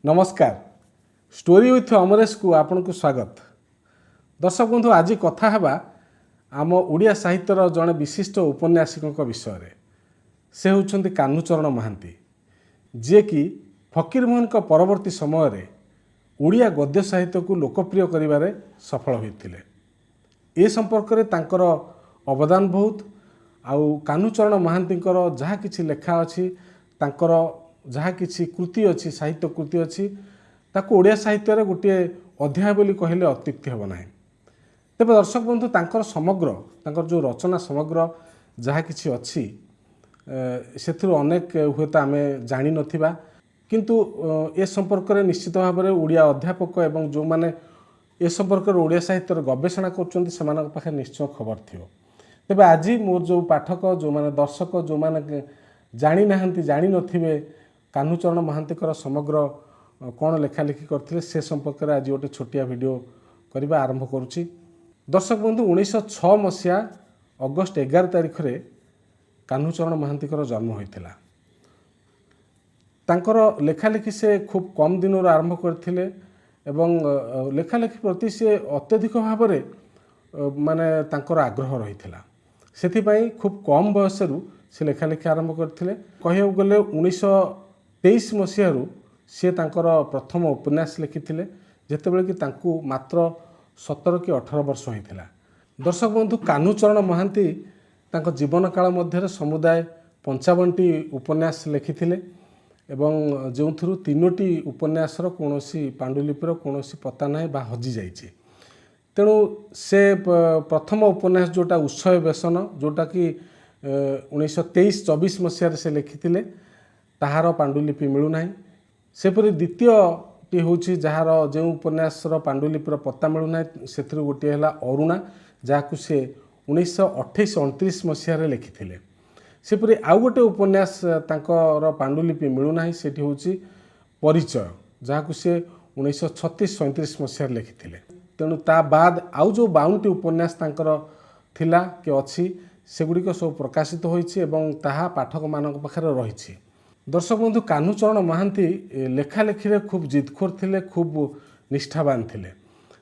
नमस्कार story with Amresh को आपन को स्वागत। दर्शक बंधु आज कथा हेबा आम ओडिया साहित्यर जड़े विशिष्ट उपन्यासिक विषय से होउछन्ति कान्हूचरण महांती जे कि फकीरमोहन परवर्ती समय ओडिया गद्य साहित्य को लोकप्रिय करिबारे सफल होइतिले। ए संपर्क में तांकर अवदान बहुत आउ कान्हूचरण महांतींकर जहाँ किछि लेखा अछि तांकर जहाँ किछि कृति अछि साहित्य कृति अछि ताको ओडिया साहित्य रे गोटे अध्याय बोली कहले अत्युक्ति हेब नाही। तेबे दर्शक बंधु तांकर समग्र तांकर जो रचना समग्र जहाँ किछि अछि सेथिरु अनेक हुएत आमे जानि नथिबा किंतु ए संपर्क में निश्चित भाव में ओडिया अध्यापक एवं जो माने ए संपर्क में ओडिया साहित्य गवेषणा करछन्ति सेमानक पाखे निश्चय खबर थियो। तेबे आज मोर जो पाठक जो माने दर्शक जो माने जानि नाहंती जानि नथिबे कान्हूचरण महांतीकर समग्र कौन लेखालेखी करथिले से संपर्क में आज गोटे छोटिया वीडियो करबा आरंभ करुछि। दर्शक बंधु 1906 मसीहा अगस्ट 11 तारिख रे कान्हूचरण महांतीकर जन्म होइतिला। तांकर लेखालेखी से खूब कम दिन आरंभ करथिले एवं लेखालेखी प्रति से अत्यधिक भाव में माने तांकर आग्रह रहिथिला। सेथिपाई खूब कम बयसरु से लेखालेखी आरंभ करथिले। कहियो गले 1923 मसीह सी तांकर प्रथम उपन्यास लिखिथिले जेतेबेले कि तांकु मात्र 17 कि 18 वर्ष होइथिला। दर्शक बंधु कान्हूचरण महांती तांको जीवन काल मध्य समुदाय 55टी उपन्यास लिखिथिले एवं जो थ्रु 3टी उपन्यासर कोनोसी पांडुलिपिर कोनोसी पता नाही बा हजि जाइछि। तेणु से प्रथम उपन्यास जोटा उत्सव व्यसन जोटा कि 1923-24 मसीह से लिखिथिले ताहार पांडुलिपि मिलुनाही। सेपरि द्वितीयटी होछि जहार जो उपन्यासर पांडुलिपिर पत्ता मिलुनाही सेथिरु गोटे हला अरुणा जाकु से 1928-29 मसीह लिखिथिले। सेपरि आउ गोटे उपन्यास तांकर पांडुलिपि मिलुनाही सेठी होछि परिचय जाकु से 1936-37 मसीह लिखिथिले। तेणु ता बाद आउ जो 52टी उपन्यास तांकर थिला कि अछि सेगुड़िक सब प्रकाशित होइछि एवं ताहा पाठक मानक पाखरे रहिछि। दर्शक बंधु कान्हूचरण महांती लेखालेखी रे खूब जिदखोर थिले, खूब निष्ठावान थिले।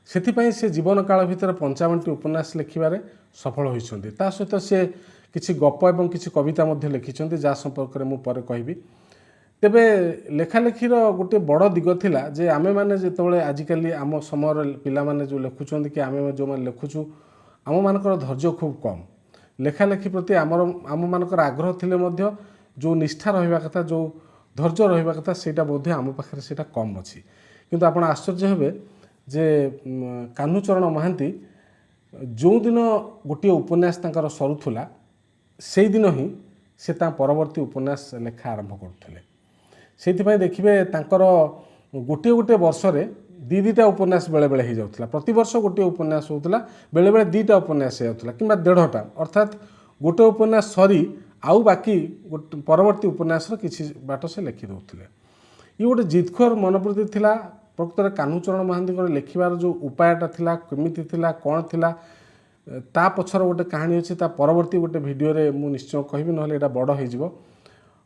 सेथिपाई से जीवन काल भितर 55टी उपन्यास लिखिबारे सफल होइछन्ति। ता सहित से किछि गप एवं किछि कविता मध्ये लिखिछन्ति जा संपर्क रे मु परे कहबी। तेबे लेखालेखीर गोटे बड़ दिग थिला जे आमे माने जेतबेले आजिकाली आम समय पिला माने जो लिखुछन्ति कि आमे जो माने लिखुछु आम मानकर धैर्य खूब कम। लेखालेखी प्रति आम मानकर आग्रह थिले मध्य जो निष्ठा रहिबा कथा जो धैर्य रहिबा कथा सेटा बोधे आम पाखरे सेटा कम अछि। किंतु आपण आश्चर्य हेबे जे कान्हूचरण महांती जो दिन गोटे उपन्यास तांकर सरुथुला सेई दिन ही से ता परवर्ती उपन्यास लेखा आरंभ करथिले। सेथिपाई देखिबे तांकर गोटे गोटे वर्ष रे दीटा उपन्यास बेले बेले हो जाउथला। प्रति वर्ष गोटे उपन्यास होउथला, बेले बेले दीटा उपन्यास हो जाउथला किंबा 1.5टा, अर्थात गोटे उपन्यास सरी आउ बाकी परवर्ती उपन्यास किछि बाट से लिखि दउथिले। ये गोटे जिदखोर मनोवृत्ति थिला। प्रकृत कान्हूचरण महांतीकर लिखिबार जो उपायटा थिला केमिति थिला कोन थिला ता पछर गोटे कहानी अछि। ता परवर्ती गोटे वीडियो रे मु निश्चय कहबी नहले एटा बड़ हो जिवो।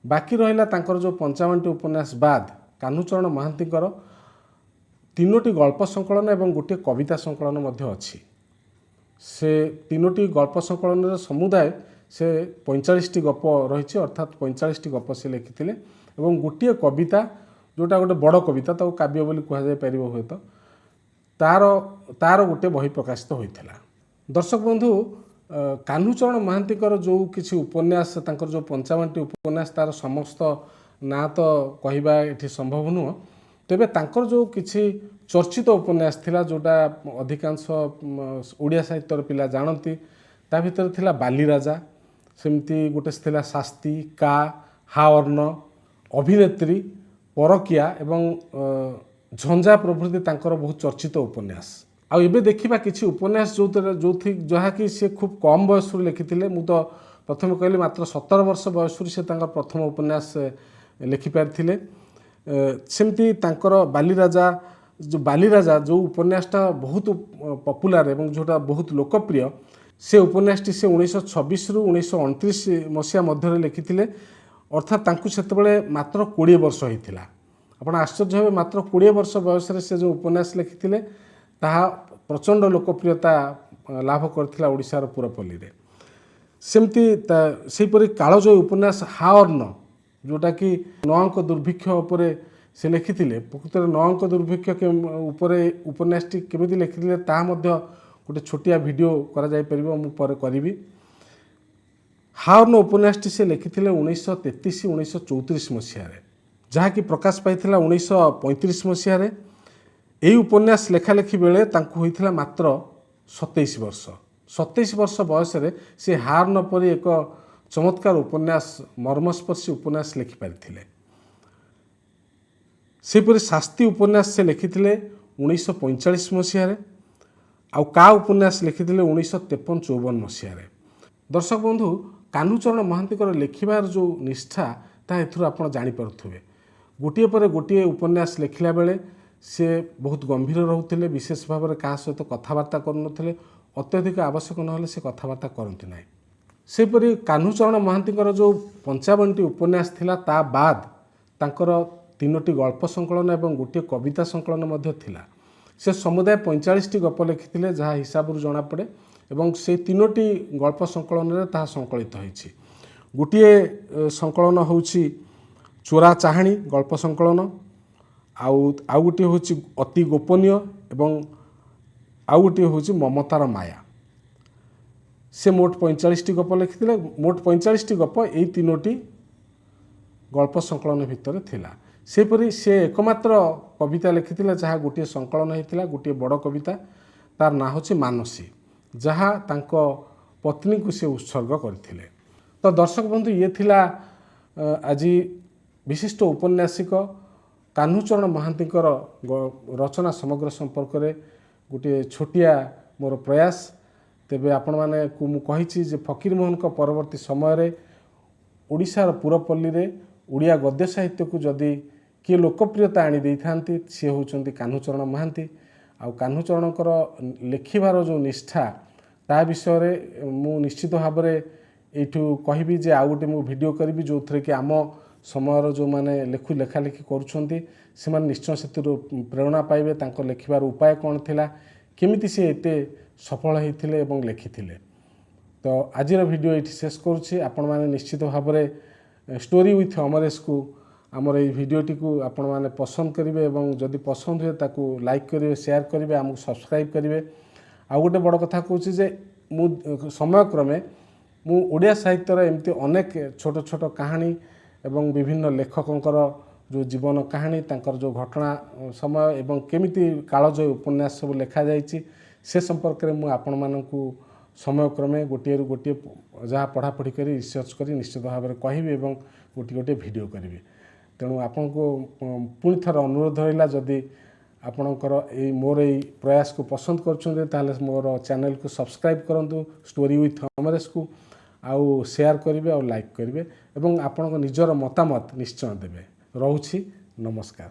बाकी रहिला तांकर जो 55टी उपन्यास बाद कान्हूचरण महांतीकर 3टी गल्प संकलन एवं गोटे कविता संकलन मध्य अछि। से 3टी गल्प संकलन रे समुदाय से 45टी गप रही अर्थात 45टी गप से लिखिथिले एवं गोटे कविता जोटा गोटे बड़ कविता ताको काव्य बोली कहा जाय परिबो होय तो तार गोटे बही प्रकाशित होइथिला। दर्शक बंधु कान्हूचरण महांतीकर जो किछि उपन्यास तांकर जो 55टी उपन्यास तार समस्त ना तो कहबा एठी संभव नुह। तेबे तांकर जो किछि चर्चित उपन्यास थिला जोटा अधिकांश ओडिया साहित्यर पिला जानती ता भितर थिला बाली राजा, सेमती गोटे थिला शास्ती, का, हावर्ण, अभिनेत्री, परकिया एवं झंझा प्रभृति तांकर बहुत चर्चित उपन्यास। आ एबे देखिबा किछि उपन्यास जो जहा कि से खूब कम बयस लिखिथिले। मु तो प्रथम कहली मात्र 17 वर्ष बयस से तांकर प्रथम उपन्यास लिखि पारथिले। सेमती तांकर बालीराजा जो उपन्यासटा बहुत पॉपुलर एवं जोटा बहुत लोकप्रिय से उपन्यासटी से 1926 रु 1929 मसीहा मध्य लिखिथिले। अर्थात तांकु सेतेबेले मात्र 20 वर्ष होइथिला। ଆପଣ ଆଶ୍ଚର୍ଯ୍ୟ ହେବେ ମାତ୍ର 20 ବର୍ଷ ବୟସରେ ସେ ଯେଉଁ ଉପନ୍ୟାସ ଲେଖିଥିଲେ ତାହା ପ୍ରଚଣ୍ଡ ଲୋକପ୍ରିୟତା ଲାଭ କରିଥିଲା ଓଡ଼ିଶାର ପୁରପଲ୍ଲୀରେ। ସେମିତି ସେହିପରି କାଳଜୟୀ ଉପନ୍ୟାସ ହାଅର୍ଣ୍ଣ ଯେଉଁଟାକି ନଅଙ୍କ ଦୁର୍ଭିକ୍ଷ ଉପରେ ସେ ଲେଖିଥିଲେ। ପ୍ରକୃତରେ ନଅଙ୍କ ଦୁର୍ଭିକ୍ଷ ଉପରେ ଉପନ୍ୟାସଟି କେମିତି ଲେଖିଥିଲେ ତାହା ମଧ୍ୟ ଗୋଟେ ଛୋଟିଆ ଭିଡ଼ିଓ କରାଯାଇପାରିବ, ମୁଁ ପରେ କରିବି। ହାଅର୍ଣ୍ଣ ଉପନ୍ୟାସଟି ସେ ଲେଖିଥିଲେ 1933-1934 ମସିହାରେ, ଯାହାକି ପ୍ରକାଶ ପାଇଥିଲା 1935 ମସିହାରେ। ଏହି ଉପନ୍ୟାସ ଲେଖାଲେଖି ବେଳେ ତାଙ୍କୁ ହୋଇଥିଲା ମାତ୍ର 27 ବର୍ଷ। 27 ବର୍ଷ ବୟସରେ ସେ ହାଅର୍ଣ୍ଣ ପରି ଏକ ଚମତ୍କାର ଉପନ୍ୟାସ, ମର୍ମସ୍ପର୍ଶୀ ଉପନ୍ୟାସ ଲେଖିପାରିଥିଲେ। ସେହିପରି ଶାସ୍ତି ଉପନ୍ୟାସ ସେ ଲେଖିଥିଲେ 1945 ମସିହାରେ, ଆଉ କା ଉପନ୍ୟାସ ଲେଖିଥିଲେ 1953-54 ମସିହାରେ। ଦର୍ଶକ ବନ୍ଧୁ, କାହ୍ନୁଚରଣ ମହାନ୍ତିଙ୍କର ଲେଖିବାର ଯେଉଁ ନିଷ୍ଠା ତାହା ଏଥିରୁ ଆପଣ ଜାଣିପାରୁଥିବେ। ଗୋଟିଏ ପରେ ଗୋଟିଏ ଉପନ୍ୟାସ ଲେଖିଲା ବେଳେ ସେ ବହୁତ ଗମ୍ଭୀର ରହୁଥିଲେ, ବିଶେଷ ଭାବରେ କାହା ସହିତ କଥାବାର୍ତ୍ତା କରୁନଥିଲେ, ଅତ୍ୟଧିକ ଆବଶ୍ୟକ ନହେଲେ ସେ କଥାବାର୍ତ୍ତା କରନ୍ତି ନାହିଁ। ସେହିପରି କାହ୍ନୁଚରଣ ମହାନ୍ତିଙ୍କର ଯେଉଁ 55ଟି ଉପନ୍ୟାସ ଥିଲା ତା ବାଦ ତାଙ୍କର 3ଟି ଗଳ୍ପ ସଂକଳନ ଏବଂ ଗୋଟିଏ କବିତା ସଂକଳନ ମଧ୍ୟ ଥିଲା। ସେ ସମୁଦାୟ 45ଟି ଗପ ଲେଖିଥିଲେ, ଯାହା ହିସାବରୁ ଜଣାପଡ଼େ, ଏବଂ ସେଇ 3ଟି ଗଳ୍ପ ସଂକଳନରେ ତାହା ସଂକଳିତ ହୋଇଛି। ଗୋଟିଏ ସଂକଳନ ହେଉଛି ଚୋରା ଚାହାଣୀ ଗଳ୍ପ ସଂକଳନ, ଆଉ ଗୋଟିଏ ହେଉଛି ଅତି ଗୋପନୀୟ, ଏବଂ ଆଉ ଗୋଟିଏ ହେଉଛି ମମତାର ମାୟା। ସେ ମୋଟ 45ଟି ଗପ ଲେଖିଥିଲେ। ମୋଟ 45ଟି ଗପ ଏଇ 3ଟି ଗଳ୍ପ ସଂକଳନ ଭିତରେ ଥିଲା। ସେହିପରି ସେ ଏକମାତ୍ର କବିତା ଲେଖିଥିଲେ ଯାହା ଗୋଟିଏ ସଂକଳନ ହୋଇଥିଲା, ଗୋଟିଏ ବଡ଼ କବିତା, ତାର ନାଁ ହେଉଛି ମାନସୀ, ଯାହା ତାଙ୍କ ପତ୍ନୀକୁ ସେ ଉତ୍ସର୍ଗ କରିଥିଲେ। ତ ଦର୍ଶକ ବନ୍ଧୁ, ଇଏ ଥିଲା ଆଜି ବିଶିଷ୍ଟ ଉପନ୍ୟାସିକ କାହ୍ନୁଚରଣ ମହାନ୍ତିଙ୍କର ରଚନା ସମଗ୍ର ସମ୍ପର୍କରେ ଗୋଟିଏ ଛୋଟିଆ ମୋର ପ୍ରୟାସ। ତେବେ ଆପଣମାନଙ୍କୁ ମୁଁ କହିଛି ଯେ ଫକୀରମୋହନଙ୍କ ପରବର୍ତ୍ତୀ ସମୟରେ ଓଡ଼ିଶାର ପୁରପଲ୍ଲୀରେ ଓଡ଼ିଆ ଗଦ୍ୟ ସାହିତ୍ୟକୁ ଯଦି କିଏ ଲୋକପ୍ରିୟତା ଆଣି ଦେଇଥାନ୍ତି ସିଏ ହେଉଛନ୍ତି କାହ୍ନୁଚରଣ ମହାନ୍ତି। ଆଉ କାହ୍ନୁଚରଣଙ୍କର ଲେଖିବାର ଯେଉଁ ନିଷ୍ଠା ତା ବିଷୟରେ ମୁଁ ନିଶ୍ଚିତ ଭାବରେ ଏଇଠୁ କହିବି ଯେ ଆଉ ଗୋଟେ ମୁଁ ଭିଡ଼ିଓ କରିବି, ଯେଉଁଥିରେ କି ଆମ ସମୟର ଯେଉଁମାନେ ଲେଖାଲେଖି କରୁଛନ୍ତି ସେମାନେ ନିଶ୍ଚୟ ସେଥିରୁ ପ୍ରେରଣା ପାଇବେ, ତାଙ୍କ ଲେଖିବାର ଉପାୟ କ'ଣ ଥିଲା, କେମିତି ସେ ଏତେ ସଫଳ ହୋଇଥିଲେ ଏବଂ ଲେଖିଥିଲେ। ତ ଆଜିର ଭିଡ଼ିଓ ଏଇଠି ଶେଷ କରୁଛି। ଆପଣମାନେ ନିଶ୍ଚିତ ଭାବରେ ଷ୍ଟୋରି ୱିଥ୍ ଅମରେଶକୁ, ଆମର ଏଇ ଭିଡ଼ିଓଟିକୁ ଆପଣମାନେ ପସନ୍ଦ କରିବେ, ଏବଂ ଯଦି ପସନ୍ଦ ହୁଏ ତାକୁ ଲାଇକ୍ କରିବେ, ସେୟାର କରିବେ, ଆମକୁ ସବସ୍କ୍ରାଇବ୍ କରିବେ। ଆଉ ଗୋଟେ ବଡ଼ କଥା କହୁଛି ଯେ ମୁଁ ସମୟକ୍ରମେ ମୁଁ ଓଡ଼ିଆ ସାହିତ୍ୟର ଏମିତି ଅନେକ ଛୋଟ ଛୋଟ କାହାଣୀ ଏବଂ ବିଭିନ୍ନ ଲେଖକଙ୍କର ଯେଉଁ ଜୀବନ କାହାଣୀ, ତାଙ୍କର ଯେଉଁ ଘଟଣା ସମୟ ଏବଂ କେମିତି କାଳଜୟୀ ଉପନ୍ୟାସ ସବୁ ଲେଖାଯାଇଛି ସେ ସମ୍ପର୍କରେ ମୁଁ ଆପଣମାନଙ୍କୁ ସମୟକ୍ରମେ ଗୋଟିଏରୁ ଗୋଟିଏ ଯାହା ପଢ଼ାପଢ଼ି କରି ରିସର୍ଚ୍ଚ କରି ନିଶ୍ଚିତ ଭାବରେ କହିବି ଏବଂ ଗୋଟିଏ ଭିଡ଼ିଓ କରିବି। ତେଣୁ ଆପଣଙ୍କୁ ପୁଣି ଥରେ ଅନୁରୋଧ ରହିଲା, ଯଦି ଆପଣଙ୍କର ମୋର ଏଇ ପ୍ରୟାସକୁ ପସନ୍ଦ କରୁଛନ୍ତି ତାହେଲେ ମୋର ଚ୍ୟାନେଲକୁ ସବସ୍କ୍ରାଇବ୍ କରନ୍ତୁ ଷ୍ଟୋରି ୱିଥ୍ ଅମରେଶକୁ, ଆଉ ସେୟାର କରିବେ, ଆଉ ଲାଇକ୍ କରିବେ, ଏବଂ ଆପଣଙ୍କ ନିଜର ମତାମତ ନିଶ୍ଚୟ ଦେବେ। ରହୁଛି, ନମସ୍କାର।